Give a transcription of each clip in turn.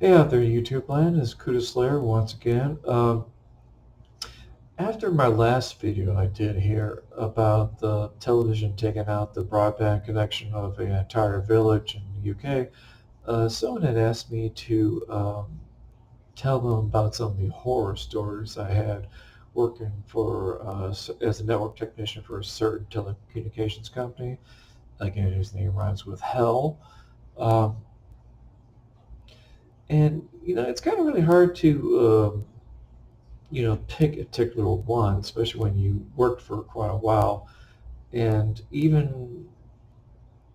Hey out there, YouTube land, it's Kuda Slayer once again. After my last video I did here about the television taking out the broadband connection of an entire village in the UK, someone had asked me to tell them about some of the horror stories I had working for as a network technician for a certain telecommunications company. Again, his name rhymes with hell. Um, and it's kind of really hard to pick a particular one, especially when you worked for quite a while. And even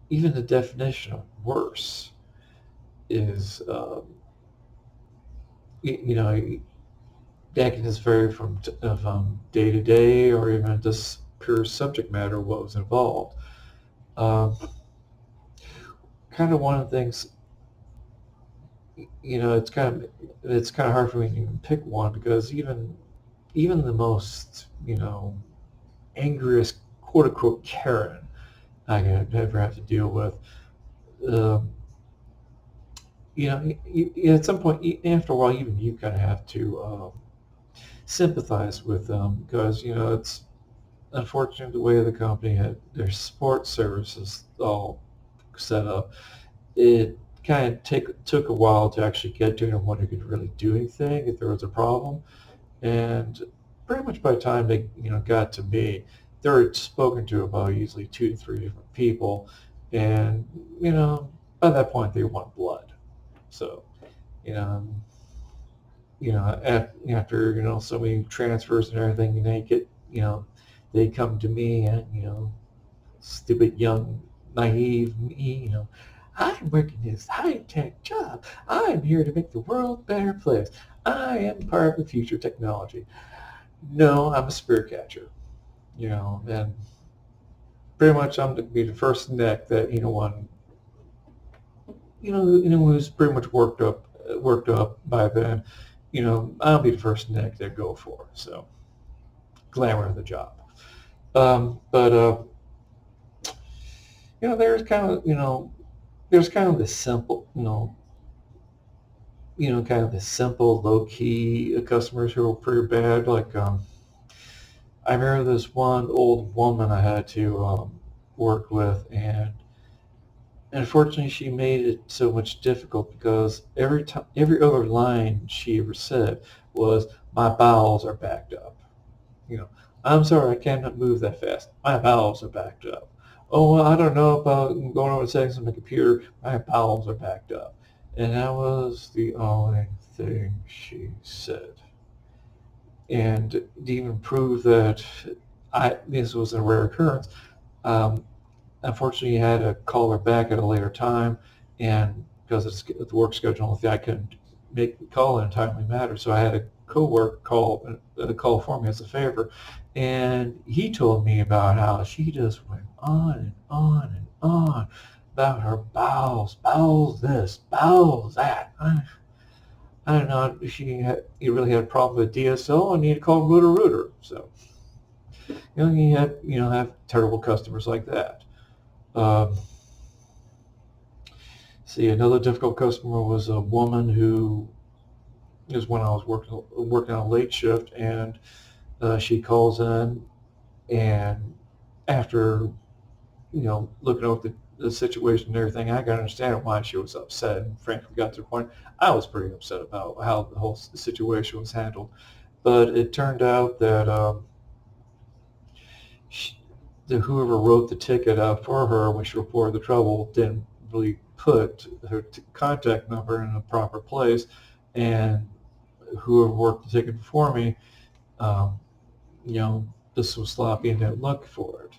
the definition of worse is, that can just vary from day to day, or even just pure subject matter what was involved. Um, Kind of one of the things, it's kind of hard for me to even pick one because even the most angriest quote unquote Karen I could ever have to deal with. Um, at some point, after a while, even you kind of have to sympathize with them because it's unfortunate the way the company had their support services all set up. It kind of took a while to actually get to anyone who could really do anything if there was a problem, and pretty much by the time they got to me, they were spoken to about usually 2 to 3 different people, and by that point they want blood. So you know, after so many transfers and everything, you get they come to me and stupid young naive me, I'm working this high tech job. I'm here to make the world a better place. I am part of the future technology. No, I'm a spirit catcher, and pretty much I'm to be the first neck that one who's pretty much worked up by then. I'll be the first neck they go for. So glamour of the job. But you know, there's kind of there's kind of this simple kind of this simple low key customers who are pretty bad. Like I remember this one old woman I had to work with, and unfortunately, she made it so much difficult because every other line she ever said was, "My bowels are backed up." You know, I'm sorry, I cannot move that fast. My bowels are backed up. Oh, well, I don't know about going over settings on the computer. My bowels are backed up. And that was the only thing she said. And to even prove that this was a rare occurrence, um, unfortunately, I had to call her back at a later time, and because it's the work schedule, I couldn't make the call in a timely manner, so I had a coworker call for me as a favor, and he told me about how she just went on and on and on about her bowels this, bowels that. I don't know. He really had a problem with DSL and he had to call router. So you have terrible customers like that. Um, See, another difficult customer was a woman who is when I was working on a late shift, and she calls in, and after looking over the situation and everything, I can understand why she was upset. And frankly, got to the point I was pretty upset about how the whole situation was handled. But it turned out that she, whoever wrote the ticket out for her when she reported the trouble didn't really put her contact number in the proper place, and whoever worked the ticket for me, um, this was sloppy and didn't look for it.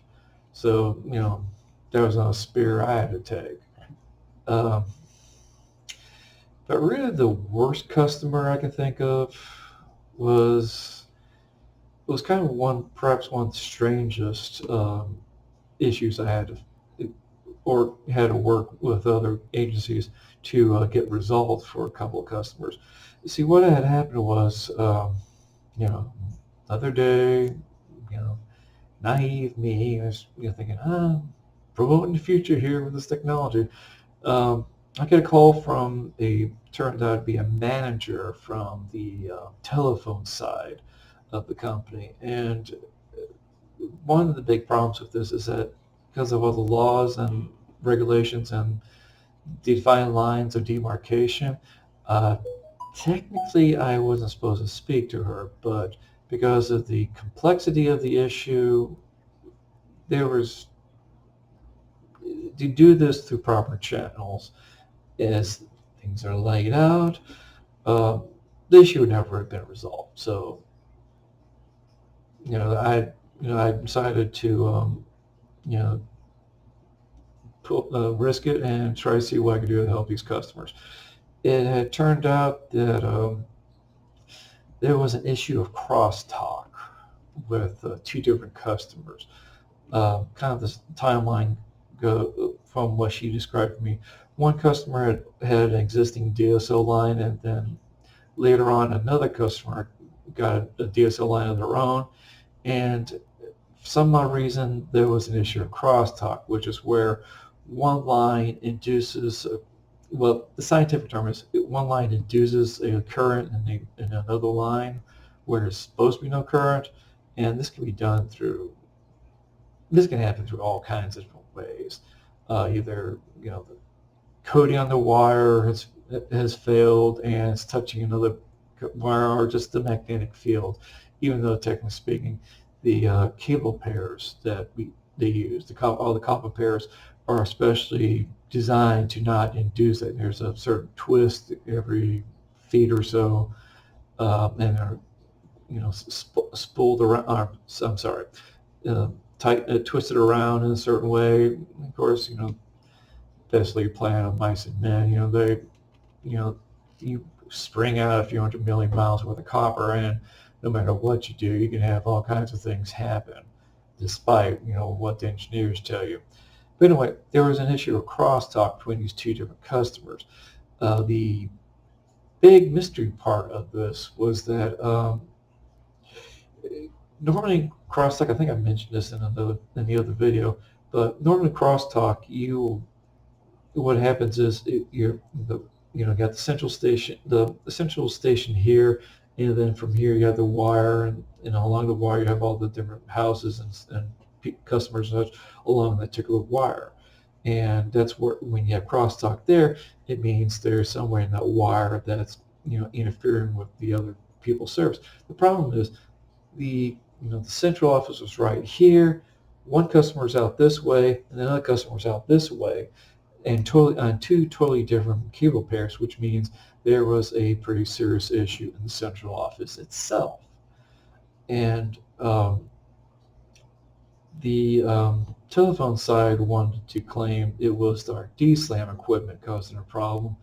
So there was no spear I had to take. Um, but really, the worst customer I can think of was kind of perhaps one of the strangest issues I had to work with other agencies to get resolved for a couple of customers. See, what had happened was, you know, the other day, naive me, I was thinking, promoting the future here with this technology. Um, I get a call from turned out to be a manager from the telephone side of the company. And one of the big problems with this is that because of all the laws and regulations and defined lines of demarcation, uh, technically I wasn't supposed to speak to her, but because of the complexity of the issue, there was to do this through proper channels as things are laid out. Uh, the issue would never have been resolved. So, I decided to, you know, risk it and try to see what I could do to help these customers. It had turned out that there was an issue of crosstalk with two different customers. Kind of this timeline from what she described to me. One customer had an existing DSL line, and then later on another customer got a DSL line of their own, and for some odd reason there was an issue of crosstalk, which is where one line induces, well, the scientific term is one line induces a current in another line where there's supposed to be no current, and this can happen through all kinds of different ways. Either the coating on the wire has failed and it's touching another wire, or just the magnetic field. Even though technically speaking, the cable pairs that they use, all the copper pairs, are especially designed to not induce it. There's a certain twist every feet or so, and they're spooled around. I'm sorry, uh, twisted around in a certain way. Of course, especially playing with mice and men, you know, you spring out a few 100 million miles worth of copper, and no matter what you do, you can have all kinds of things happen, despite what the engineers tell you. But anyway, there was an issue of crosstalk between these two different customers. The big mystery part of this was that normally crosstalk, I think I mentioned this in the other video, but normally crosstalk, what happens is got the central station here, and then from here you have the wire, and along the wire you have all the different houses and customers and such along that particular wire. And that's where, when you have crosstalk there, it means there's somewhere in that wire that's interfering with the other people's service. The problem is the central office is right here. One customer's out this way, and another customer's out this way, and totally on two totally different cable pairs, which means there was a pretty serious issue in the central office itself. And the telephone side wanted to claim it was our DSLAM equipment causing a problem,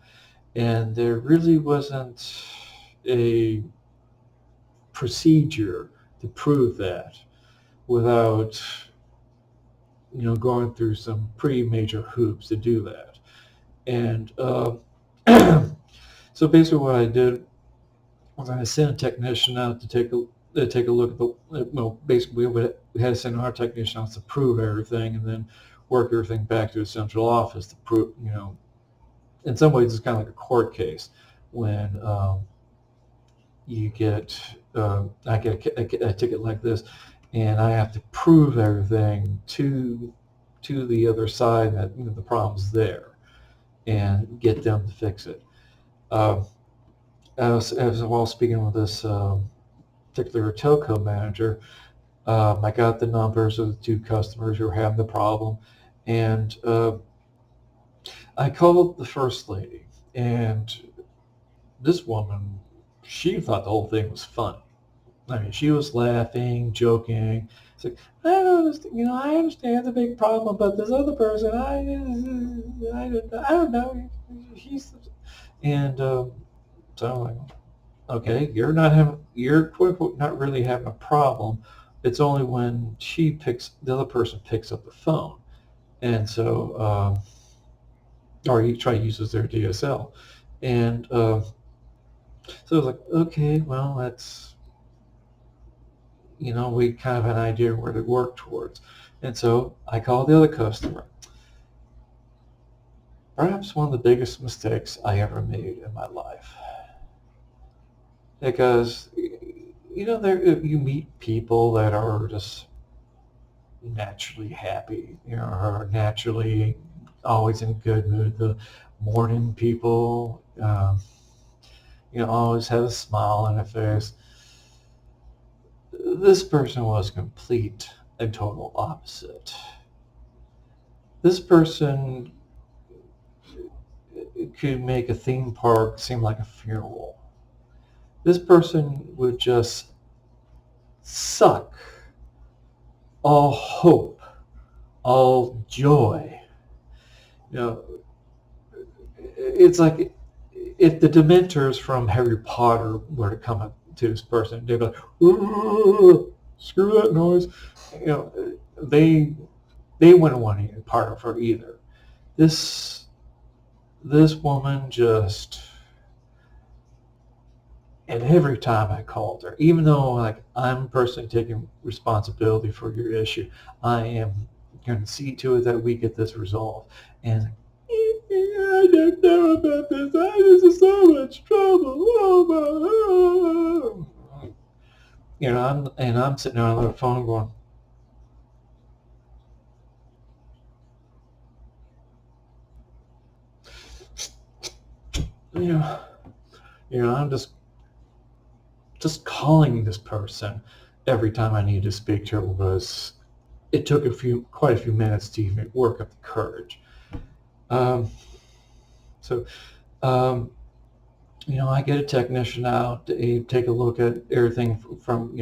and there really wasn't a procedure to prove that without going through some pretty major hoops to do that. And so basically what I did was I sent a technician out to take a look at basically we had to send our technician out to prove everything, and then work everything back to the central office to prove, in some ways it's kind of like a court case when you get, I get a ticket like this, and I have to prove everything to the other side that the problem's there, and get them to fix it. Uh, as while speaking with this particular telco manager, I got the numbers of the two customers who were having the problem, and I called the first lady, and this woman, she thought the whole thing was funny. I mean, she was laughing, joking. It's like, I don't understand, I understand the big problem, but this other person, I don't know. He's, and so I'm like, okay, you're quote unquote not really having a problem. It's only when the other person picks up the phone, and so, or he try uses their DSL, and so I was like, okay, well, we kind of had an idea where to work towards. And so I called the other customer. perhaps one of the biggest mistakes I ever made in my life. Because, there you meet people that are just naturally happy, are naturally always in a good mood. The morning people, always have a smile on their face. This person was complete and total opposite. This person could make a theme park seem like a funeral. This person would just suck all hope, all joy. You know, it's like if the Dementors from Harry Potter were to come up to this person, they'd be like, "Ooh, screw that noise." You know, they wouldn't want any part of her either. This this woman just, and every time I called her, even though like I'm personally taking responsibility for your issue, I am going to see to it that we get this resolved. And I don't know about this. This is so much trouble. Oh my. I'm sitting there on the phone going, you know, I'm just calling this person every time I need to speak to her was it took quite a few minutes to even work up the courage. Um, so, um, I get a technician out to take a look at everything from,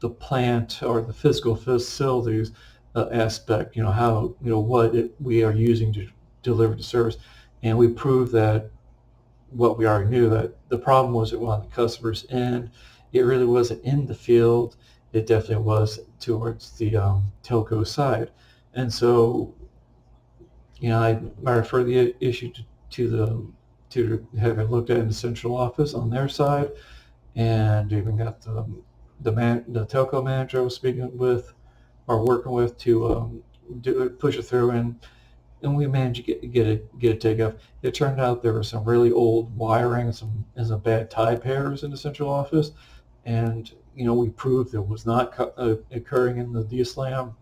the plant or the physical facilities aspect, how, we are using to deliver the service. And we proved that what we already knew, that the problem wasn't on the customer's end. It really wasn't in the field. It definitely was towards the telco side. And so, I refer the issue to have it looked at in the central office on their side, and even got the telco manager I was speaking with or working with to push it through, and we managed to get it taken off. It turned out there was some really old wiring and some bad tie pairs in the central office, and we proved it was not occurring in the DSLAM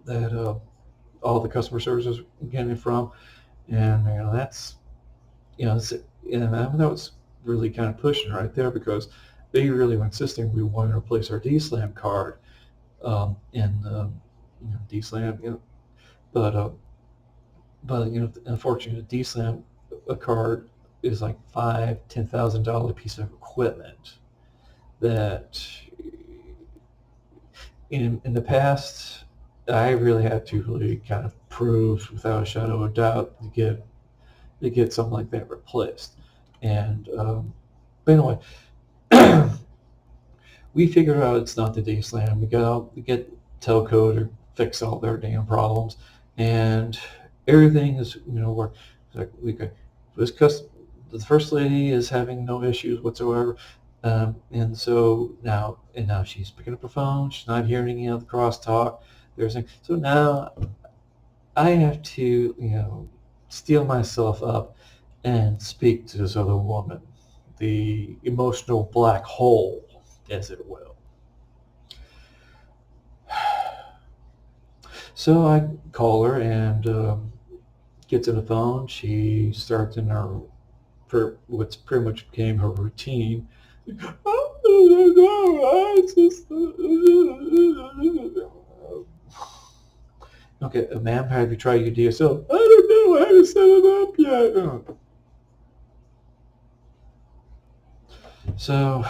that all the customer services were getting it from, and that's and that was really kind of pushing right there because they really were insisting we wanted to replace our DSLAM card in DSLAM, but unfortunately, the DSLAM card is like $10,000 piece of equipment that in the past I really had to really kind of prove without a shadow of a doubt to get something like that replaced. And but anyway, we figured out it's not the DSLAM. We get telco to fix all their damn problems, and everything is work. Like we could, the first lady is having no issues whatsoever, and so now she's picking up her phone. She's not hearing any of the crosstalk. So now I have to steel myself up and speak to this other woman, the emotional black hole, as it will. So I call her and get to the phone. She starts in what's pretty much became her routine. Okay, ma'am, have you tried your DSL? I don't know. I haven't set it up yet. So,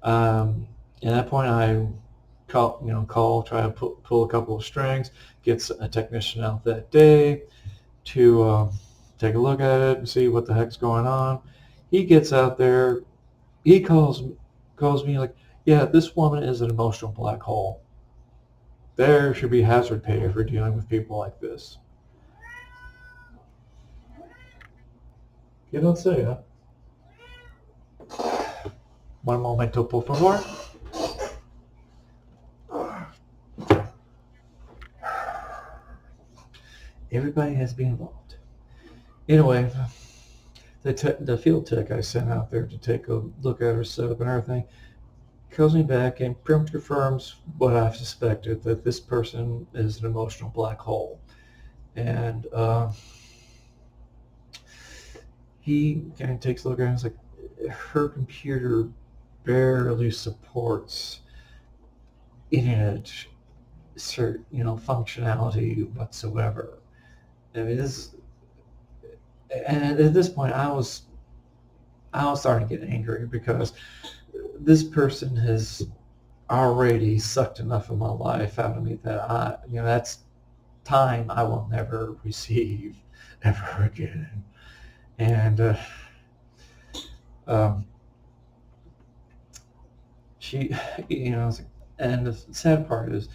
at that point, I try to pull a couple of strings, gets a technician out that day to take a look at it and see what the heck's going on. He gets out there. He calls me like, yeah, this woman is an emotional black hole. There should be hazard pay if we're dealing with people like this. You don't say, huh? Un momento, por favor. Everybody has to be involved. Anyway, the field tech I sent out there to take a look at her setup and everything calls me back and pretty much confirms what I've suspected, that this person is an emotional black hole. And he kind of takes a look at it and is like, her computer barely supports internet, functionality whatsoever. I mean, and at this point, I was starting to get angry because this person has already sucked enough of my life out of me that that's time I will never receive ever again. And um, she, and the sad part is,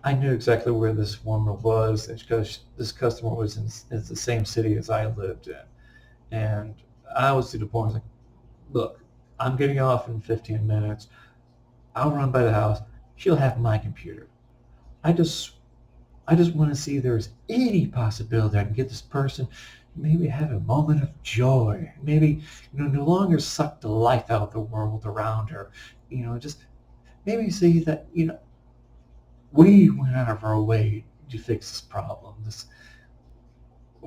I knew exactly where this woman was because this customer was in the same city as I lived in, and I was to the point, I was like, look, I'm getting off in 15 minutes. I'll run by the house. She'll have my computer. I just I just want to see if there's any possibility I can get this person maybe have a moment of joy. Maybe, no longer suck the life out of the world around her. Just maybe see that, we went out of our way to fix this problem. This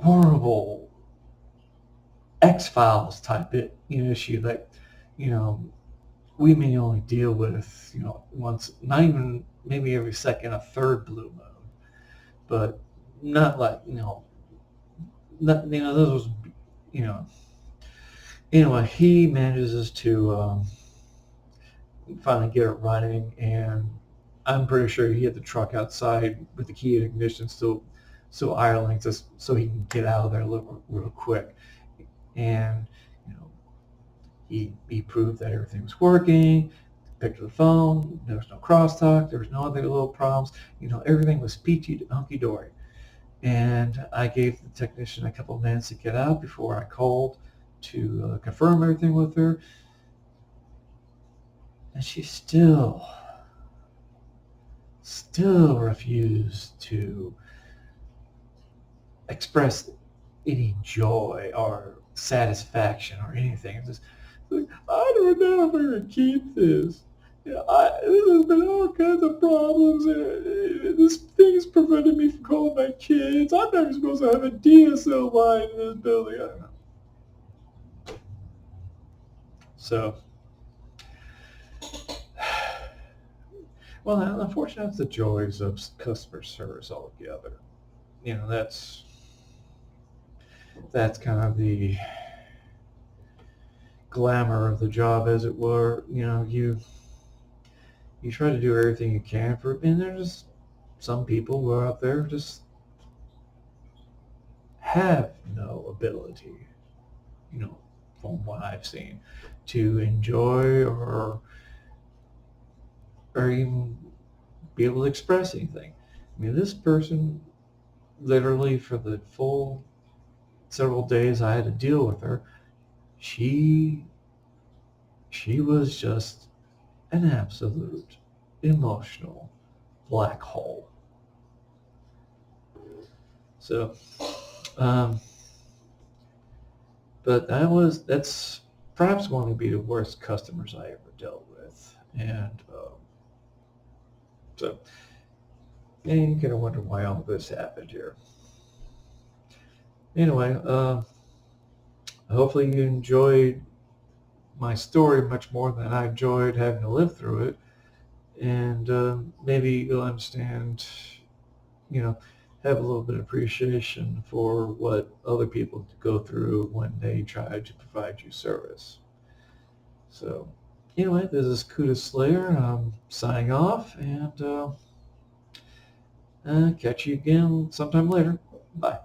horrible X-Files type issue that, you know, we may only deal with, once, not even maybe every second, a third blue moon, but not like, those, you know. Anyway, he manages to finally get it running, and I'm pretty sure he had the truck outside with the key and ignition still idling, just so he can get out of there real quick. And you know, he proved that everything was working. Picked up the phone. There was no crosstalk. There was no other little problems. Everything was peachy hunky dory. And I gave the technician a couple of minutes to get out before I called to confirm everything with her. And she still refused to express any joy or satisfaction or anything. It's just like, I don't know if I can keep this. This has been all kinds of problems. This thing is preventing me from calling my kids. I'm not even supposed to have a DSL line in this building. I don't know. So, well, unfortunately, that's the joys of customer service altogether. That's kind of the glamour of the job, as it were. You try to do everything you can for, and there's just some people who are out there just have no ability, from what I've seen, to enjoy or even be able to express anything. I mean, this person literally for the full several days I had to deal with her, she was just an absolute emotional black hole. So, um, but that's perhaps going to be the worst customers I ever dealt with, and so, and you kind of wonder why all this happened here. Anyway, hopefully you enjoyed my story much more than I enjoyed having to live through it, and maybe you'll understand, you know, have a little bit of appreciation for what other people go through when they try to provide you service. So, anyway, this is Kuda Slayer. I'm signing off, and catch you again sometime later. Bye.